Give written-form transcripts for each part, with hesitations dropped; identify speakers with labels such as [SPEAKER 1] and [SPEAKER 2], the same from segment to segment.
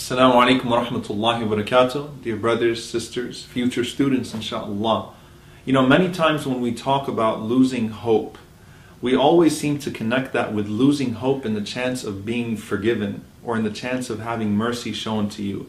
[SPEAKER 1] Assalamu alaikum wa rahmatullahi wa barakatuh. Dear brothers, sisters, future students, inshaAllah. You know, many times when we talk about losing hope, we always seem to connect that with losing hope in the chance of being forgiven or in the chance of having mercy shown to you.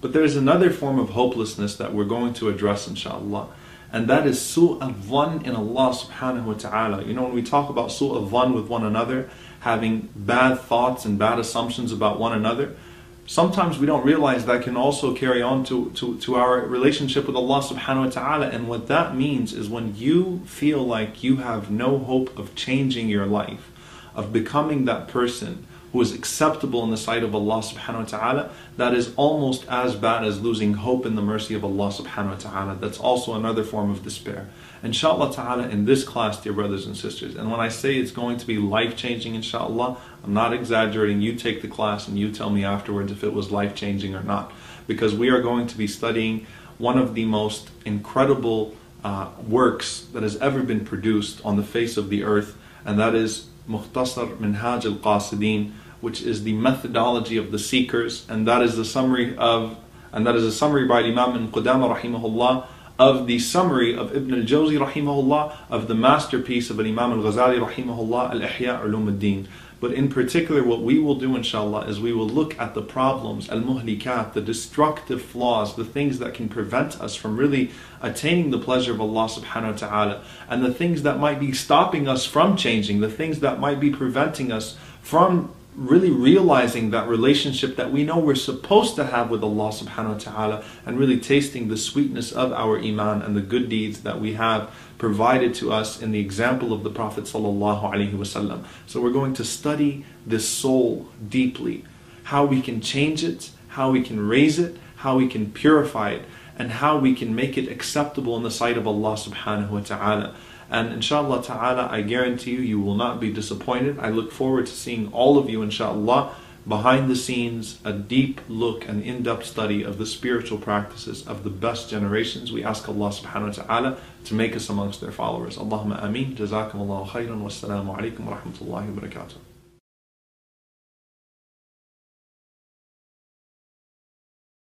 [SPEAKER 1] But there's another form of hopelessness that we're going to address, inshaAllah. And that is su'al dhann in Allah subhanahu wa ta'ala. You know, when we talk about su'al dhann with one another, having bad thoughts and bad assumptions about one another, sometimes we don't realize that can also carry on to our relationship with Allah subhanahu wa ta'ala. And what that means is when you feel like you have no hope of changing your life, of becoming that person who is acceptable in the sight of Allah subhanahu wa ta'ala, that is almost as bad as losing hope in the mercy of Allah subhanahu wa ta'ala. That's also another form of despair. Inshallah ta'ala, in this class, dear brothers and sisters, and when I say it's going to be life-changing, inshallah, I'm not exaggerating. You take the class and you tell me afterwards if it was life-changing or not. Because we are going to be studying one of the most incredible works that has ever been produced on the face of the earth, and that is Mukhtasar Minhaj al-Qasideen, which is the methodology of the seekers, and that is a summary by Imam Ibn Qudama rahimahullah of the summary of Ibn al-Jawzi rahimahullah of the masterpiece of Imam al-Ghazali rahimahullah, al-Ihya Ulum al-Din. But in particular, what we will do, inshallah, is we will look at the problems, al-muhlikat, the destructive flaws, the things that can prevent us from really attaining the pleasure of Allah subhanahu wa ta'ala, and the things that might be stopping us from changing, the things that might be preventing us from really realizing that relationship that we know we're supposed to have with Allah subhanahu wa ta'ala, and really tasting the sweetness of our iman and the good deeds that we have provided to us in the example of the Prophet sallallahu alaihi wasallam. So we're going to study this soul deeply, how we can change it, how we can raise it, how we can purify it, and how we can make it acceptable in the sight of Allah subhanahu wa ta'ala. And inshallah ta'ala, I guarantee you will not be disappointed. I look forward to seeing all of you, inshallah, behind the scenes, a deep look and in-depth study of the spiritual practices of the best generations. We ask Allah subhanahu wa ta'ala to make us amongst their followers. Allahumma ameen. Jazakum Allahu khairan. Wassalamu alaikum wa rahmatullahi wa barakatuh.